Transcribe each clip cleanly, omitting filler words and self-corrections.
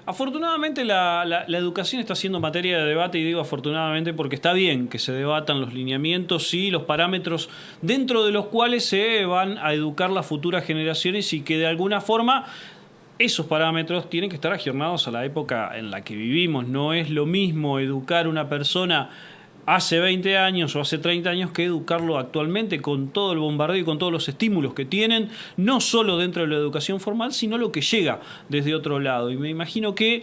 Afortunadamente la educación está siendo materia de debate, y digo afortunadamente porque está bien que se debatan los lineamientos y los parámetros dentro de los cuales se van a educar las futuras generaciones, y que de alguna forma esos parámetros tienen que estar agionados a la época en la que vivimos. No es lo mismo educar a una persona hace 20 años o hace 30 años que educarlo actualmente, con todo el bombardeo y con todos los estímulos que tienen, no solo dentro de la educación formal, sino lo que llega desde otro lado. Y me imagino que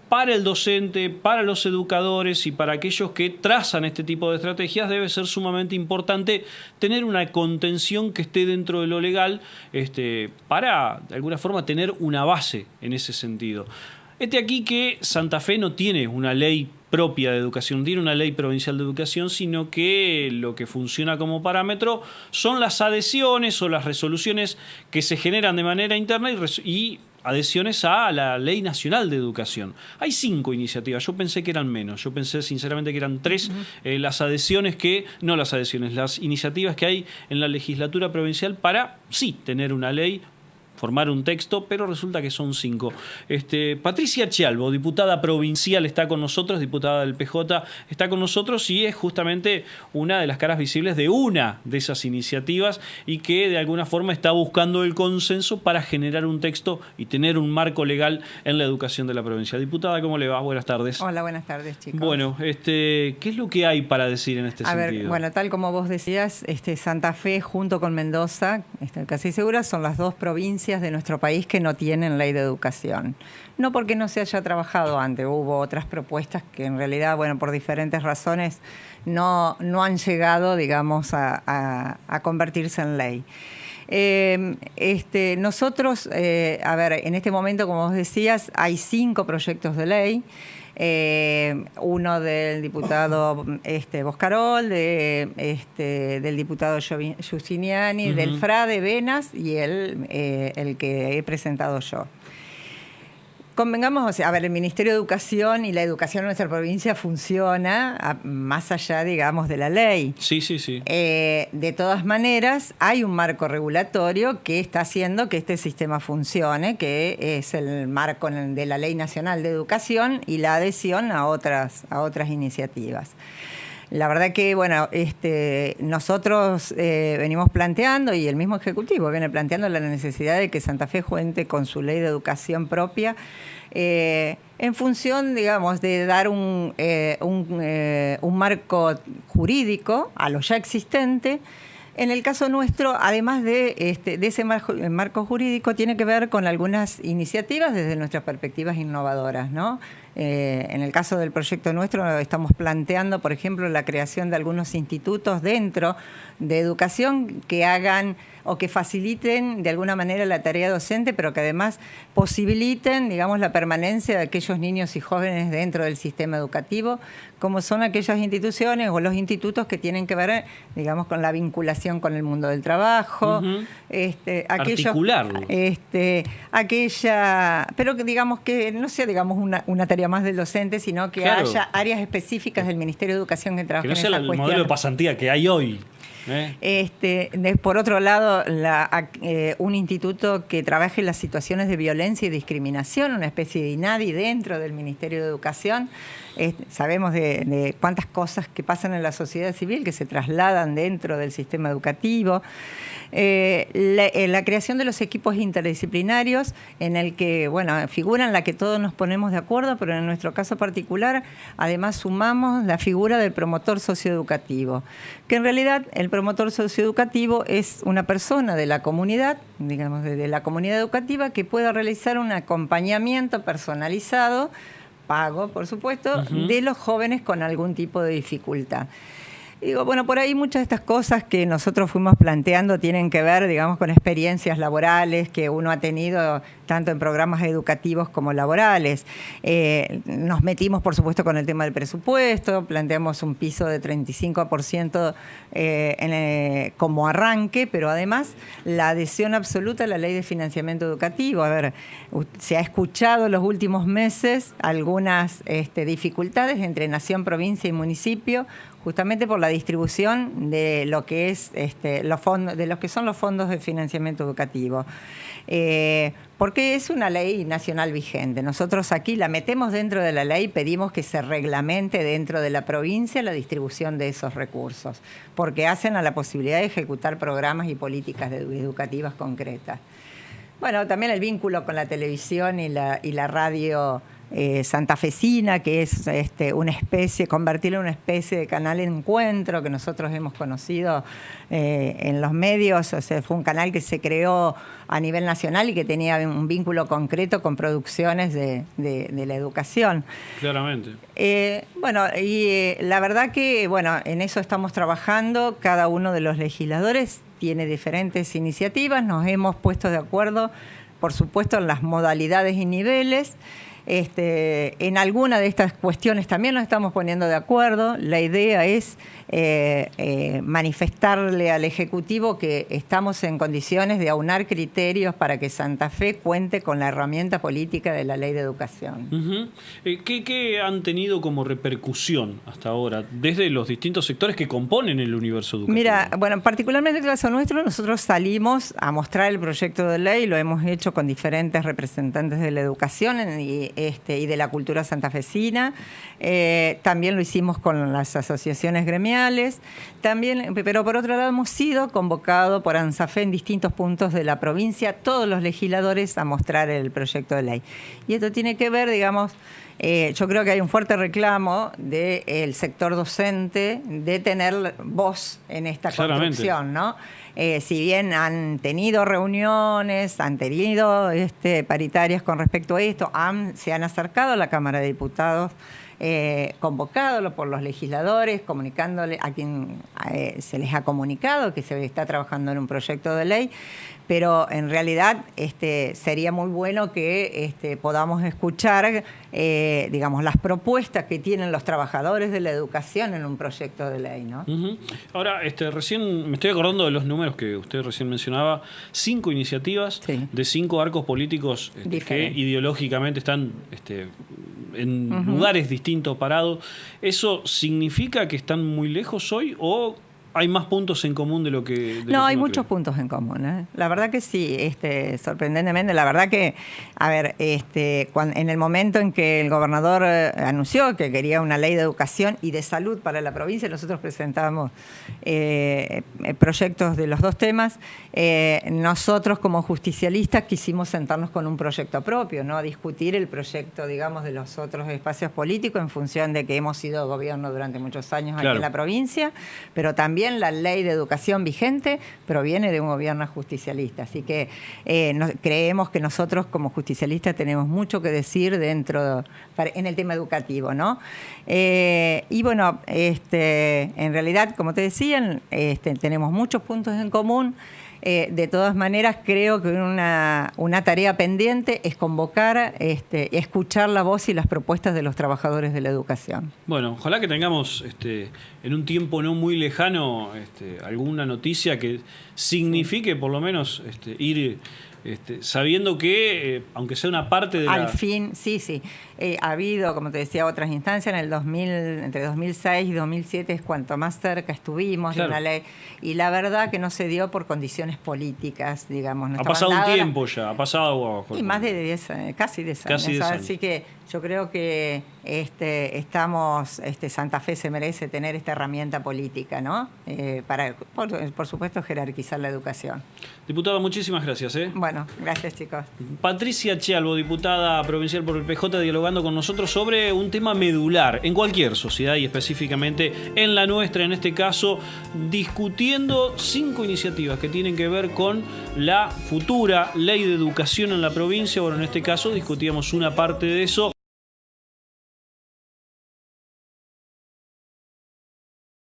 para el docente, para los educadores y para aquellos que trazan este tipo de estrategias debe ser sumamente importante tener una contención que esté dentro de lo legal, para de alguna forma tener una base en ese sentido. Aquí que Santa Fe no tiene una ley propia de educación, no tiene una ley provincial de educación, sino que lo que funciona como parámetro son las adhesiones o las resoluciones que se generan de manera interna y adhesiones a la Ley Nacional de Educación. Hay 5 iniciativas, yo pensé que eran menos, yo pensé sinceramente que eran 3 las iniciativas que hay en la legislatura provincial para, sí, tener una ley, formar un texto, pero resulta que son 5. Patricia Chialvo, diputada provincial, está con nosotros, diputada del PJ, está con nosotros, y es justamente una de las caras visibles de una de esas iniciativas, y que de alguna forma está buscando el consenso para generar un texto y tener un marco legal en la educación de la provincia. Diputada, ¿cómo le va? Buenas tardes. Hola, buenas tardes, chicos. Bueno, ¿qué es lo que hay para decir en este sentido? A ver, bueno, tal como vos decías, Santa Fe junto con Mendoza, casi segura, son las 2 provincias de nuestro país que no tienen ley de educación. No porque no se haya trabajado antes, hubo otras propuestas que en realidad, bueno, por diferentes razones no han llegado, digamos, a convertirse en ley. Nosotros, a ver, en este momento, como vos decías, hay 5 proyectos de ley. Uno del diputado Boscarol, del diputado Giustiniani, del Frade Venas, y el que he presentado yo. Convengamos, o sea, a ver, el Ministerio de Educación y la educación en nuestra provincia funciona más allá, digamos, de la ley. Sí, sí, sí. De todas maneras, hay un marco regulatorio que está haciendo que este sistema funcione, que es el marco de la Ley Nacional de Educación y la adhesión a otras iniciativas. La verdad que, bueno, nosotros venimos planteando, y el mismo Ejecutivo viene planteando la necesidad de que Santa Fe cuente con su ley de educación propia, en función, digamos, de dar un marco jurídico a lo ya existente. En el caso nuestro, además de ese marco jurídico, tiene que ver con algunas iniciativas desde nuestras perspectivas innovadoras, ¿no? En el caso del proyecto nuestro estamos planteando, por ejemplo, la creación de algunos institutos dentro de educación que hagan o que faciliten de alguna manera la tarea docente, pero que además posibiliten, digamos, la permanencia de aquellos niños y jóvenes dentro del sistema educativo, como son aquellas instituciones o los institutos que tienen que ver, digamos, con la vinculación con el mundo del trabajo, articularlo. Pero que digamos que no sea, digamos, una tarea más del docente, sino que haya áreas específicas del Ministerio de Educación que trabajen en esas cuestiones. Que no sea el modelo de pasantía que hay hoy. Por otro lado, un instituto que trabaje en las situaciones de violencia y discriminación, una especie de INADI dentro del Ministerio de Educación. Sabemos de cuántas cosas que pasan en la sociedad civil que se trasladan dentro del sistema educativo. La creación de los equipos interdisciplinarios, en el que, bueno, figura en la que todos nos ponemos de acuerdo, pero en nuestro caso particular, además sumamos la figura del promotor socioeducativo, que en realidad el promotor socioeducativo es una persona de la comunidad, digamos, de la comunidad educativa, que pueda realizar un acompañamiento personalizado, pago, por supuesto, de los jóvenes con algún tipo de dificultad. Digo, bueno, por ahí muchas de estas cosas que nosotros fuimos planteando tienen que ver, digamos, con experiencias laborales que uno ha tenido tanto en programas educativos como laborales. Nos metimos, por supuesto, con el tema del presupuesto, planteamos un piso de 35% como arranque, pero además la adhesión absoluta a la ley de financiamiento educativo. A ver, se ha escuchado en los últimos meses algunas dificultades entre nación, provincia y municipio justamente por la distribución de lo que es los fondos, de los que son los fondos de financiamiento educativo. Porque es una ley nacional vigente. Nosotros aquí la metemos dentro de la ley, pedimos que se reglamente dentro de la provincia la distribución de esos recursos, porque hacen a la posibilidad de ejecutar programas y políticas educativas concretas. Bueno, también el vínculo con la televisión y la radio santafesina, que es una especie, convertirlo en una especie de canal de encuentro que nosotros hemos conocido en los medios. O sea, fue un canal que se creó a nivel nacional y que tenía un vínculo concreto con producciones de la educación. Claramente. Bueno, y la verdad que, bueno, en eso estamos trabajando. Cada uno de los legisladores tiene diferentes iniciativas. Nos hemos puesto de acuerdo, por supuesto, en las modalidades y niveles. En alguna de estas cuestiones también nos estamos poniendo de acuerdo. La idea es manifestarle al Ejecutivo que estamos en condiciones de aunar criterios para que Santa Fe cuente con la herramienta política de la Ley de Educación. ¿Qué han tenido como repercusión hasta ahora desde los distintos sectores que componen el universo educativo? Mira, bueno, particularmente en el caso nuestro, nosotros salimos a mostrar el proyecto de ley, lo hemos hecho con diferentes representantes de la educación y de la cultura santafesina. También lo hicimos con las asociaciones gremiales. También, pero por otro lado hemos sido convocados por ANSAFE en distintos puntos de la provincia, todos los legisladores, a mostrar el proyecto de ley. Y esto tiene que ver, digamos, yo creo que hay un fuerte reclamo del sector docente de tener voz en esta construcción, ¿no? Si bien han tenido reuniones, han tenido paritarias con respecto a esto, se han acercado a la Cámara de Diputados, convocado por los legisladores, comunicándole a quien se les ha comunicado que se está trabajando en un proyecto de ley, pero en realidad sería muy bueno que podamos escuchar digamos, las propuestas que tienen los trabajadores de la educación en un proyecto de ley, ¿no? Ahora, recién me estoy acordando de los números que usted recién mencionaba, 5 iniciativas, sí, de 5 arcos políticos que ideológicamente están en lugares distintos parados. ¿Eso significa que están muy lejos hoy o hay más puntos en común de lo que... No, hay muchos puntos en común, ¿eh? La verdad que sí, sorprendentemente. La verdad que, a ver, en el momento en que el gobernador anunció que quería una ley de educación y de salud para la provincia, nosotros presentamos proyectos de los dos temas. Nosotros, como justicialistas, quisimos sentarnos con un proyecto propio, ¿no? A discutir el proyecto, digamos, de los otros espacios políticos en función de que hemos sido gobierno durante muchos años aquí en la provincia, pero también la ley de educación vigente proviene de un gobierno justicialista. Así que creemos que nosotros como justicialistas tenemos mucho que decir en el tema educativo, ¿no? Y bueno, en realidad, como te decían, tenemos muchos puntos en común. De todas maneras, creo que una tarea pendiente es convocar, escuchar la voz y las propuestas de los trabajadores de la educación. Bueno, ojalá que tengamos en un tiempo no muy lejano alguna noticia que signifique por lo menos ir sabiendo que, aunque sea una parte de Al fin, sí. Ha habido, como te decía, otras instancias. En el 2000, entre 2006 y 2007 es cuanto más cerca estuvimos de una ley. Y la verdad que no se dio por condiciones políticas, digamos. No ha pasado un tiempo ya, ha pasado... Y más de 10 años, casi 10 años. Así que yo creo que Santa Fe se merece tener esta herramienta política, ¿no? Para, por supuesto, jerarquizar la educación. Diputada, muchísimas gracias. Bueno, gracias, chicos. Patricia Chialvo, diputada provincial por el PJ, dialogando con nosotros sobre un tema medular en cualquier sociedad y específicamente en la nuestra, en este caso, discutiendo 5 iniciativas que tienen que ver con la futura ley de educación en la provincia. Bueno, en este caso discutíamos una parte de eso.